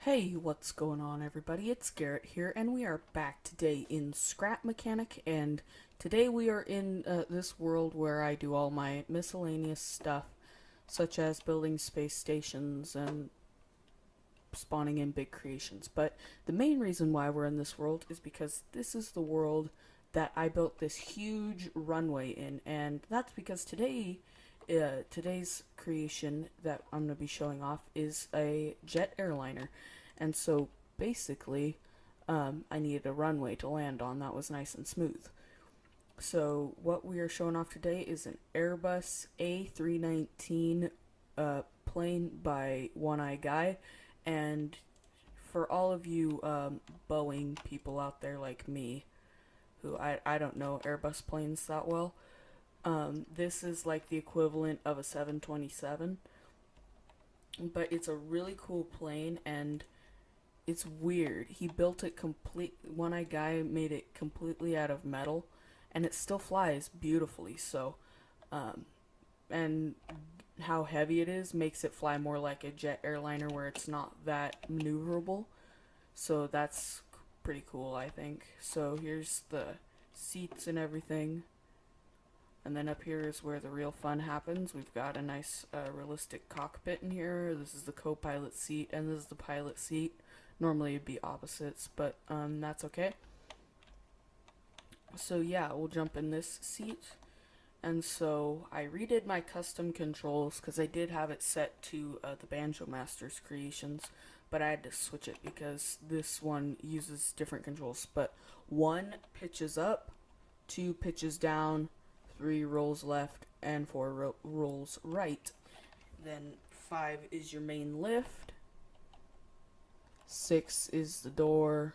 Hey, what's going on, everybody? It's Garrett here, and we are back today in Scrap Mechanic. And today we are in this world where I do all my miscellaneous stuff, such as building space stations and spawning in big creations. But the main reason why we're in this world is because this is the world that I built this huge runway in, and that's because today's creation that I'm going to be showing off is a jet airliner. And so basically, I needed a runway to land on that was nice and smooth. So what we are showing off today is an Airbus A319 plane by One Eye Guy. And for all of you Boeing people out there like me, who I don't know Airbus planes that well, this is like the equivalent of a 727, but it's a really cool plane, and it's weird. He built it One Eye Guy made it completely out of metal, and it still flies beautifully. So, and how heavy it is makes it fly more like a jet airliner, where it's not that maneuverable. So that's pretty cool, I think. So here's the seats and everything. And then up here is where the real fun happens. We've got a nice realistic cockpit in here. This is the co-pilot seat, and this is the pilot seat. Normally it'd be opposites, but that's okay. So yeah, we'll jump in this seat. And so I redid my custom controls because I did have it set to the Banjo Master's creations, but I had to switch it because this one uses different controls. But 1 pitches up, 2 pitches down, 3 rolls left, and 4 rolls right. Then 5 is your main lift, 6 is the door,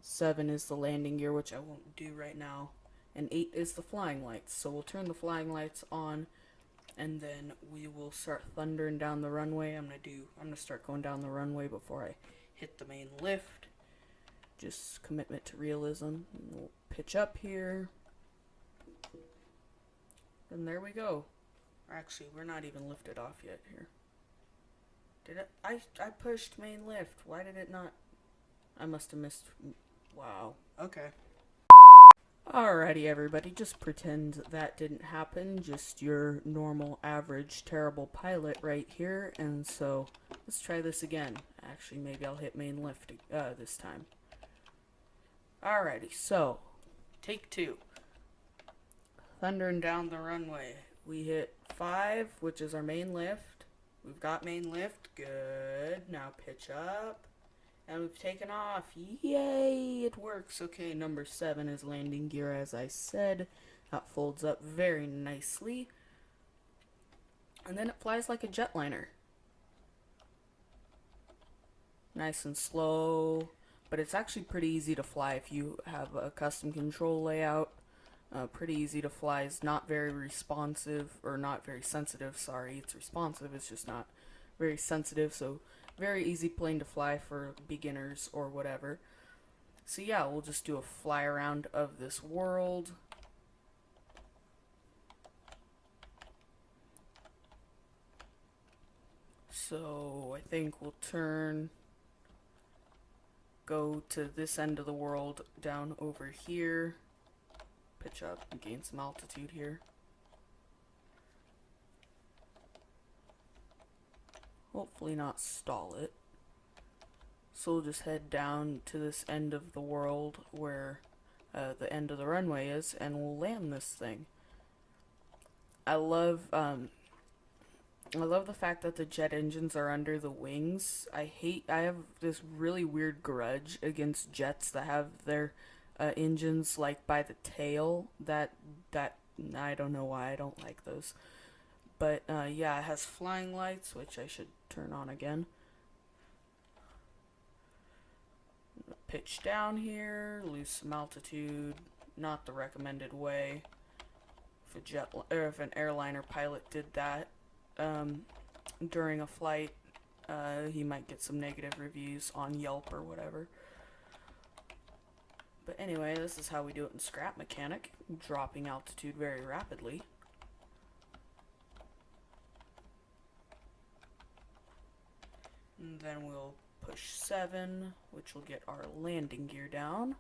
7 is the landing gear, which I won't do right now, and 8 is the flying lights. So we'll turn the flying lights on, and then we will start thundering down the runway. I'm gonna start going down the runway before I hit the main lift. Just commitment to realism. And we'll pitch up here. And there we go. Actually, we're not even lifted off yet here. Did it? I pushed main lift. Why did it not? I must have missed. Wow. Okay. Alrighty, everybody. Just pretend that didn't happen. Just your normal, average, terrible pilot right here. And so, let's try this again. Actually, maybe I'll hit main lift this time. Alrighty, so, take 2. Thundering down the runway. We hit 5, which is our main lift. We've got main lift. Good. Now pitch up. And we've taken off. Yay! It works. Okay, number 7 is landing gear, as I said. That folds up very nicely. And then it flies like a jetliner. Nice and slow. But it's actually pretty easy to fly if you have a custom control layout. Pretty easy to fly. Is not very responsive, or not very sensitive, sorry. It's responsive, it's just not very sensitive, so very easy plane to fly for beginners or whatever. So yeah, we'll just do a fly around of this world. So I think we'll go to this end of the world down over here. Pitch up and gain some altitude here. Hopefully not stall it. So we'll just head down to this end of the world where the end of the runway is, and we'll land this thing. I love the fact that the jet engines are under the wings. I have this really weird grudge against jets that have their engines like by the tail. That I don't know why I don't like those. But yeah, it has flying lights, which I should turn on again. Pitch down here, lose some altitude. Not the recommended way. If an airliner pilot did that during a flight, he might get some negative reviews on Yelp or whatever. But anyway, this is how we do it in Scrap Mechanic, dropping altitude very rapidly. And then we'll push 7, which will get our landing gear down.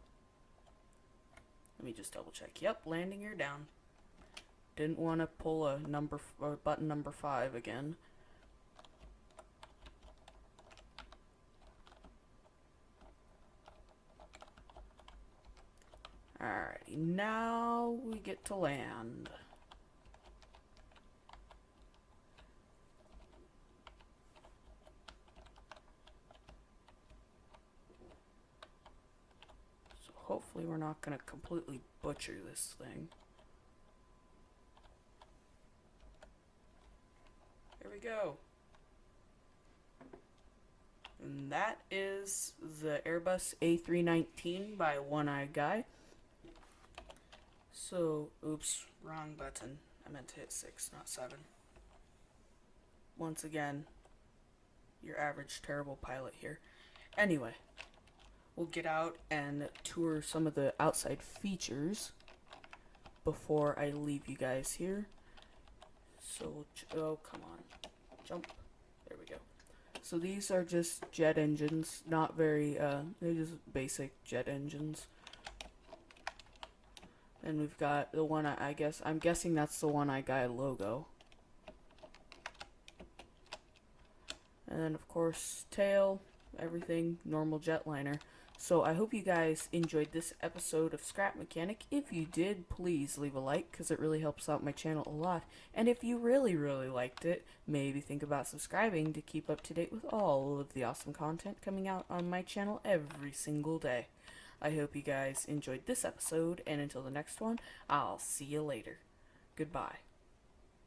Let me just double check. Yep, landing gear down. Didn't want to pull a button number 5 again. Alrighty, now we get to land. So hopefully we're not going to completely butcher this thing. Here we go. And that is the Airbus A319 by One Eye Guy. So, oops, wrong button. I meant to hit 6, not 7. Once again, your average terrible pilot here. Anyway, we'll get out and tour some of the outside features before I leave you guys here. So, oh, come on. Jump. There we go. So these are just jet engines, not very, they're just basic jet engines. And we've got the one, I'm guessing that's the One Eye Guy logo. And then of course, tail, everything, normal jetliner. So I hope you guys enjoyed this episode of Scrap Mechanic. If you did, please leave a like, because it really helps out my channel a lot. And if you really, really liked it, maybe think about subscribing to keep up to date with all of the awesome content coming out on my channel every single day. I hope you guys enjoyed this episode, and until the next one, I'll see you later. Goodbye.